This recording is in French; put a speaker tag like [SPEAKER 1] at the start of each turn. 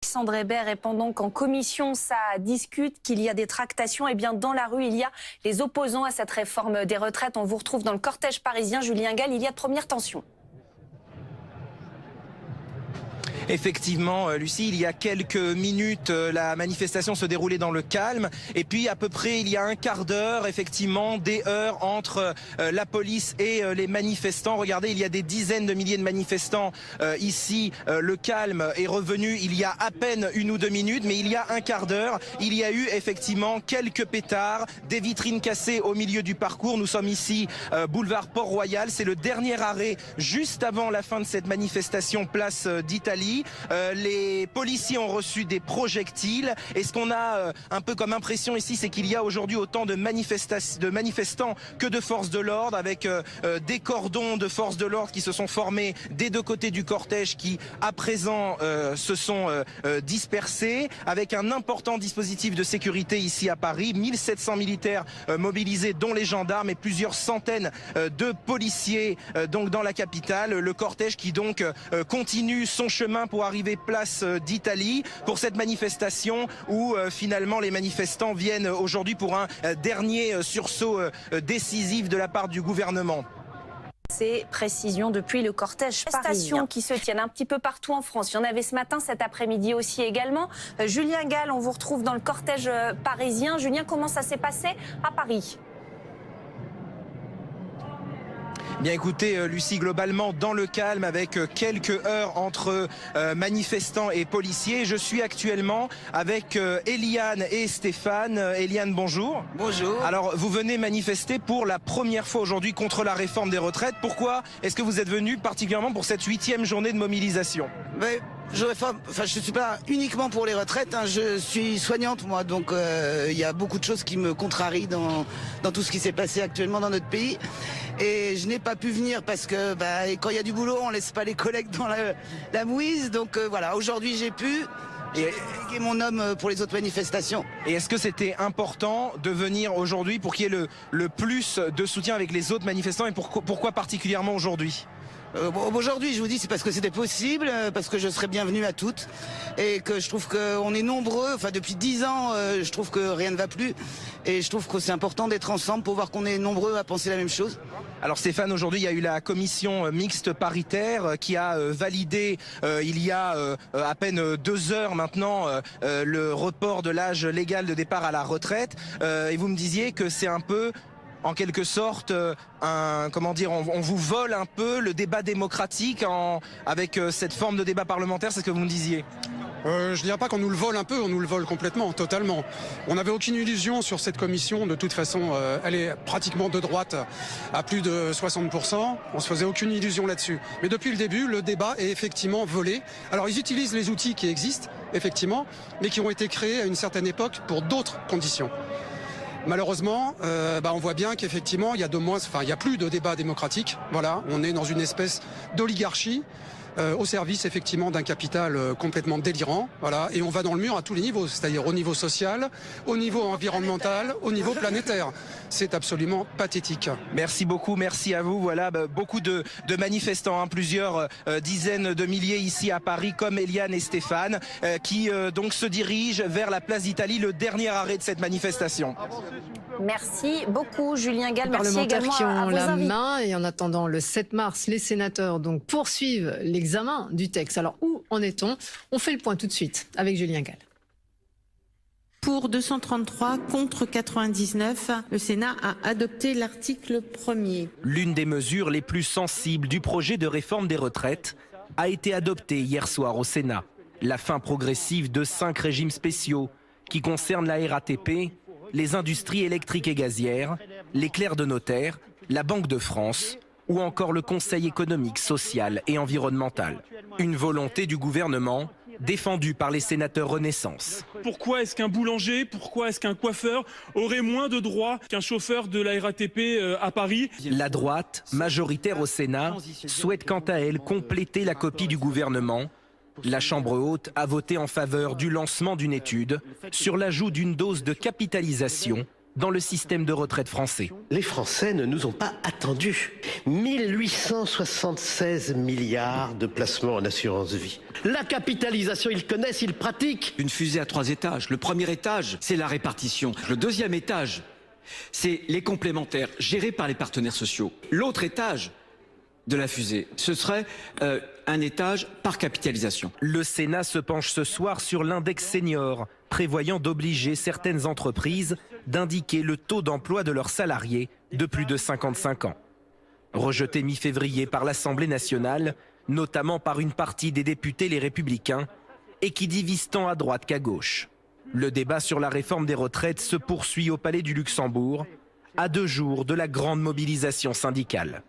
[SPEAKER 1] Alexandre Hébert, et pendant qu'en commission ça discute, qu'il y a des tractations, et bien dans la rue il y a les opposants à cette réforme des retraites. On vous retrouve dans le cortège parisien. Julien Gall, il y a de premières tensions.
[SPEAKER 2] Effectivement, Lucie, il y a quelques minutes, la manifestation se déroulait dans le calme. Et puis, à peu près, il y a un quart d'heure, effectivement, des heurts entre la police et les manifestants. Regardez, il y a des dizaines de milliers de manifestants ici. Le calme est revenu il y a à peine 1 ou 2 minutes, mais il y a un quart d'heure, il y a eu effectivement quelques pétards, des vitrines cassées au milieu du parcours. Nous sommes ici, boulevard Port-Royal. C'est le dernier arrêt juste avant la fin de cette manifestation, place d'Italie. Les policiers ont reçu des projectiles et ce qu'on a un peu comme impression ici, c'est qu'il y a aujourd'hui autant de manifestants que de forces de l'ordre, avec des cordons de forces de l'ordre qui se sont formés des deux côtés du cortège, qui à présent se sont dispersés, avec un important dispositif de sécurité ici à Paris, 1700 militaires mobilisés, dont les gendarmes, et plusieurs centaines de policiers donc dans la capitale. Le cortège qui donc continue son chemin pour arriver place d'Italie pour cette manifestation où finalement les manifestants viennent aujourd'hui pour un dernier sursaut décisif de la part du gouvernement.
[SPEAKER 1] Ces précisions depuis le cortège parisien qui se tiennent un petit peu partout en France. Il y en avait ce matin, cet après-midi aussi également. Julien Gall, on vous retrouve dans le cortège parisien. Julien, comment ça s'est passé à Paris ?
[SPEAKER 2] Bien écoutez, Lucie, globalement dans le calme, avec quelques heurts entre manifestants et policiers. Je suis actuellement avec Eliane et Stéphane. Eliane, bonjour.
[SPEAKER 3] Bonjour.
[SPEAKER 2] Alors, vous venez manifester pour la première fois aujourd'hui contre la réforme des retraites. Pourquoi est-ce que vous êtes venu particulièrement pour cette 8e journée de mobilisation ?
[SPEAKER 3] Je suis pas uniquement pour les retraites, hein, je suis soignante moi, donc il y a beaucoup de choses qui me contrarient dans tout ce qui s'est passé actuellement dans notre pays. Et je n'ai pas pu venir parce que quand il y a du boulot, on laisse pas les collègues dans la mouise. Donc voilà, aujourd'hui j'ai pu. J'ai délégué mon homme pour les autres manifestations.
[SPEAKER 2] Et est-ce que c'était important de venir aujourd'hui pour qu'il y ait le plus de soutien avec les autres manifestants, et pourquoi particulièrement aujourd'hui ?
[SPEAKER 3] Aujourd'hui, je vous dis, c'est parce que c'était possible, parce que je serais bienvenue à toutes, et que je trouve qu'on est nombreux. Enfin, depuis 10 ans, je trouve que rien ne va plus, et je trouve que c'est important d'être ensemble pour voir qu'on est nombreux à penser la même chose.
[SPEAKER 2] Alors Stéphane, aujourd'hui il y a eu la commission mixte paritaire qui a validé il y a à peine 2 heures maintenant le report de l'âge légal de départ à la retraite, et vous me disiez que c'est un peu, en quelque sorte, on vous vole un peu le débat démocratique avec cette forme de débat parlementaire, c'est ce que vous me disiez.
[SPEAKER 4] Je dirais pas qu'on nous le vole un peu, on nous le vole complètement, totalement. On n'avait aucune illusion sur cette commission, de toute façon, elle est pratiquement de droite à plus de 60%, on se faisait aucune illusion là-dessus. Mais depuis le début, le débat est effectivement volé. Alors ils utilisent les outils qui existent, effectivement, mais qui ont été créés à une certaine époque pour d'autres conditions. Malheureusement, on voit bien qu'effectivement, il y a plus de débat démocratique. Voilà, on est dans une espèce d'oligarchie au service effectivement d'un capital complètement délirant. Voilà, et on va dans le mur à tous les niveaux, c'est-à-dire au niveau social, au niveau environnemental, au niveau planétaire. C'est absolument pathétique.
[SPEAKER 2] Merci beaucoup, merci à vous. Voilà, beaucoup de manifestants, plusieurs dizaines de milliers ici à Paris, comme Eliane et Stéphane, qui donc se dirigent vers la place d'Italie, le dernier arrêt de cette manifestation.
[SPEAKER 1] Merci beaucoup Julien Gall.
[SPEAKER 5] Les
[SPEAKER 1] merci
[SPEAKER 5] parlementaires
[SPEAKER 1] également
[SPEAKER 5] qui ont
[SPEAKER 1] à vos
[SPEAKER 5] la
[SPEAKER 1] invités.
[SPEAKER 5] main, et en attendant le 7 mars, les sénateurs donc poursuivent l'examen du texte. Alors où en est-on ? On fait le point tout de suite avec Julien Gall.
[SPEAKER 6] Pour 233 contre 99, le Sénat a adopté l'article 1er.
[SPEAKER 7] L'une des mesures les plus sensibles du projet de réforme des retraites a été adoptée hier soir au Sénat. La fin progressive de 5 régimes spéciaux qui concernent la RATP, les industries électriques et gazières, les clercs de notaire, la Banque de France ou encore le Conseil économique, social et environnemental. Une volonté du gouvernement défendue par les sénateurs Renaissance.
[SPEAKER 8] Pourquoi est-ce qu'un boulanger, pourquoi est-ce qu'un coiffeur aurait moins de droits qu'un chauffeur de la RATP à Paris ?
[SPEAKER 7] La droite, majoritaire au Sénat, souhaite quant à elle compléter la copie du gouvernement. La Chambre haute a voté en faveur du lancement d'une étude sur l'ajout d'une dose de capitalisation dans le système de retraite français.
[SPEAKER 9] Les Français ne nous ont pas attendus. 1876 milliards de placements en assurance vie. La capitalisation, ils connaissent, ils pratiquent.
[SPEAKER 10] Une fusée à 3 étages. Le premier étage, c'est la répartition. Le deuxième étage, c'est les complémentaires gérés par les partenaires sociaux. L'autre étage de la fusée, ce serait un étage par capitalisation.
[SPEAKER 7] Le Sénat se penche ce soir sur l'index senior, prévoyant d'obliger certaines entreprises d'indiquer le taux d'emploi de leurs salariés de plus de 55 ans. Rejeté mi-février par l'Assemblée nationale, notamment par une partie des députés les Républicains, et qui divise tant à droite qu'à gauche. Le débat sur la réforme des retraites se poursuit au Palais du Luxembourg, à 2 jours de la grande mobilisation syndicale.